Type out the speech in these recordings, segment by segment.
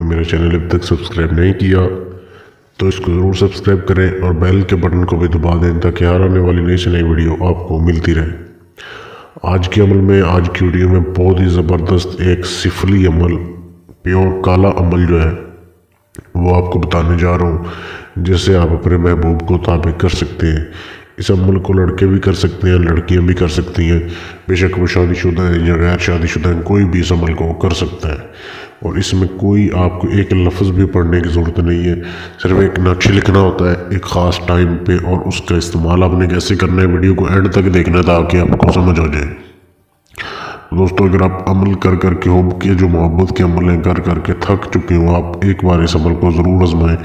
मेरा चैनल अभी तक सब्सक्राइब नहीं किया तो इसको ज़रूर सब्सक्राइब करें और बेल के बटन को भी दबा दें ताकि हर आने वाली नई से नई वीडियो आपको मिलती रहे। आज के अमल में, आज की वीडियो में बहुत ही ज़बरदस्त एक सिफली अमल, प्योर काला अमल जो है वो आपको बताने जा रहा हूँ, जिससे आप अपने महबूब को ताबे कर सकते हैं। इस अमल को लड़के भी कर सकते हैं, लड़कियां भी कर सकती हैं। बेशक वो शादीशुदा है या गैर शादीशुदा है, कोई भी इस अमल को कर सकता है। और इसमें कोई आपको एक लफ्ज़ भी पढ़ने की ज़रूरत नहीं है, सिर्फ एक नक्श लिखना होता है एक ख़ास टाइम पे, और उसका इस्तेमाल आपने कैसे करना है वीडियो को एंड तक देखना है ताकि आपको समझ आ जाए। दोस्तों, अगर आप अमल कर करके हो के जो मोहब्बत के अमल हैं कर करके थक चुके हो, आप एक बार इस अमल को ज़रूर आजमाएं।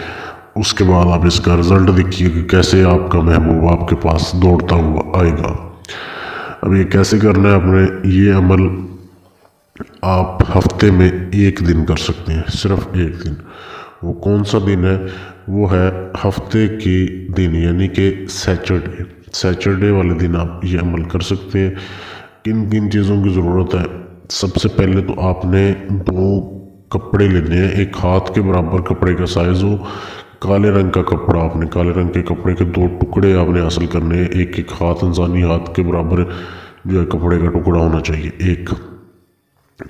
उसके बाद आप इसका रिज़ल्ट देखिए कि कैसे आपका महबूब आपके पास दौड़ता हुआ आएगा। अब ये कैसे करना है आपने, ये अमल आप हफ्ते में एक दिन कर सकते हैं, सिर्फ एक दिन। वो कौन सा दिन है? वो है हफ्ते के दिन, यानी कि सैटरडे वाले दिन आप ये अमल कर सकते हैं। किन किन चीज़ों की ज़रूरत है? सबसे पहले तो आपने 2 कपड़े लेने हैं, एक हाथ के बराबर कपड़े का साइज़ हो, काले रंग का कपड़ा। आपने काले रंग के कपड़े के 2 टुकड़े आपने हासिल करने हैं, एक एक हाथ, इंसानी हाथ के बराबर जो है कपड़े का टुकड़ा होना चाहिए, एक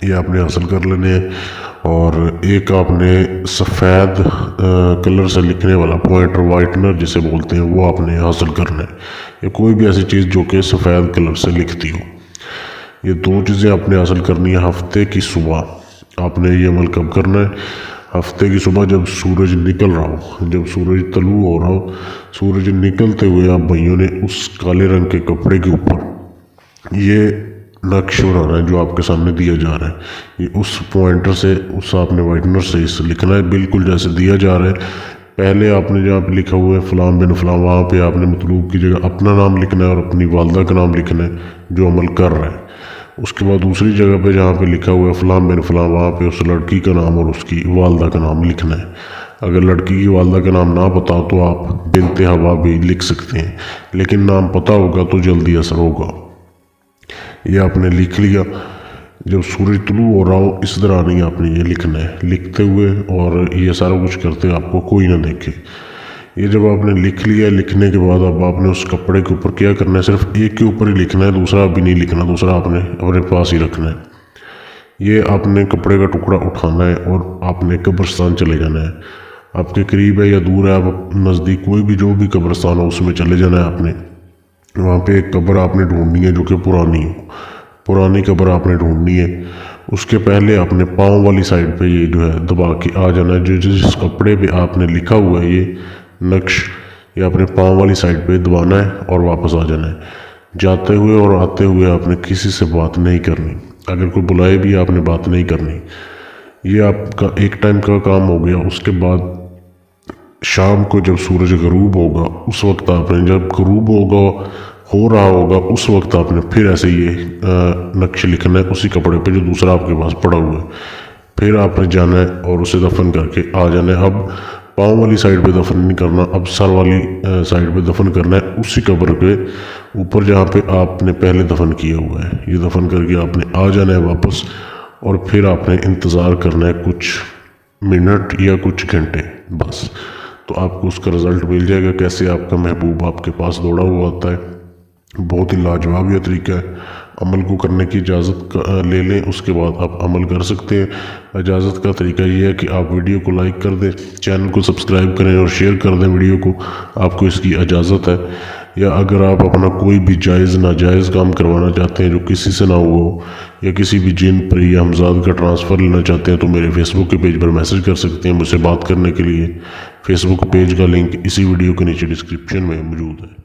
ये आपने हासिल कर लेने हैं। और एक आपने सफ़ेद कलर से लिखने वाला पॉइंटर, वाइटनर जिसे बोलते हैं, वो आपने हासिल करना है, या कोई भी ऐसी चीज़ जो कि सफ़ेद कलर से लिखती हो। ये 2 चीज़ें आपने हासिल करनी है हफ्ते की सुबह। आपने ये अमल कब करना है? हफ्ते की सुबह, जब सूरज निकल रहा हो, जब सूरज तलू हो रहा हो, सूरज निकलते हुए आप भाइयों ने उस काले रंग के कपड़े के ऊपर ये नक्श बनाना है जो आपके सामने दिया जा रहा है। ये उस पॉइंटर से, उस आपने वाइटनर से इसे लिखना है बिल्कुल जैसे दिया जा रहा है। पहले आपने जहाँ पे लिखा हुआ है फ़लाँ बिन फ़लाँ, वहाँ पे आपने मतलूब की जगह अपना नाम लिखना है और अपनी वालदा का नाम लिखना है जो अमल कर रहा है। उसके बाद दूसरी जगह पे जहाँ पे लिखा हुआ है फ़लाँ बिन फ़लाँ, वहाँ पे उस लड़की का नाम और उसकी वालदा का नाम लिखना है। अगर लड़की की वालदा का नाम ना पता हो तो आप बिन्ते हवा भी लिख सकते हैं, लेकिन नाम पता होगा तो जल्दी असर होगा। ये आपने लिख लिया। जब सूरज तुलू हो रहा हो इस तरह नहीं आपने ये लिखना है, लिखते हुए, और ये सारा कुछ करते आपको कोई ना देखे। ये जब आपने लिख लिया, लिखने के बाद अब आपने उस कपड़े के ऊपर क्या करना है, सिर्फ एक के ऊपर ही लिखना है, दूसरा भी नहीं लिखना, दूसरा आपने अपने पास ही रखना है। ये आपने कपड़े का टुकड़ा उठाना है और आपने कब्रिस्तान चले जाना है। आपके करीब है या दूर है, आप नज़दीक कोई भी जो भी कब्रिस्तान हो उसमें चले जाना है। आपने वहाँ पे एक कब्र आपने ढूंढनी है जो कि पुरानी हो, पुरानी कब्र आपने ढूंढनी है। उसके पहले आपने पाँव वाली साइड पे ये जो है दबा के आ जाना है, जो जिस कपड़े पे आपने लिखा हुआ है ये नक्श, ये आपने पाँव वाली साइड पे दबाना है और वापस आ जाना है। जाते हुए और आते हुए आपने किसी से बात नहीं करनी, अगर कोई बुलाए भी आपने बात नहीं करनी। ये आपका एक टाइम का काम हो गया। उसके बाद शाम को जब सूरज गरूब होगा उस वक्त आपने, जब गरूब हो रहा होगा उस वक्त आपने फिर ऐसे ये नक्श लिखना है उसी कपड़े पे जो दूसरा आपके पास पड़ा हुआ है। फिर आपने जाना है और उसे दफन करके आ जाना है। अब पाँव वाली साइड पे दफन नहीं करना, अब सर वाली साइड पे दफन करना है, उसी कब्र के ऊपर जहाँ पे आपने पहले दफन किया हुआ है। ये दफन करके आपने आ जाना है वापस, और फिर आपने इंतज़ार करना है कुछ मिनट या कुछ घंटे बस, तो आपको उसका रिज़ल्ट मिल जाएगा कैसे आपका महबूब आपके पास दौड़ा हुआ आता है। बहुत ही लाजवाब यह तरीका है। अमल को करने की इजाज़त ले लें, उसके बाद आप अमल कर सकते हैं। इजाज़त का तरीका ये है कि आप वीडियो को लाइक कर दें, चैनल को सब्सक्राइब करें और शेयर कर दें वीडियो को, आपको इसकी इजाज़त है। या अगर आप अपना कोई भी जायज़ नाजायज़ काम करवाना चाहते हैं जो किसी से ना हुआ हो, या किसी भी जिन पर या हमजाद का ट्रांसफ़र लेना चाहते हैं, तो मेरे फेसबुक के पेज पर मैसेज कर सकते हैं मुझसे बात करने के लिए। फेसबुक पेज का लिंक इसी वीडियो के नीचे डिस्क्रिप्शन में मौजूद है।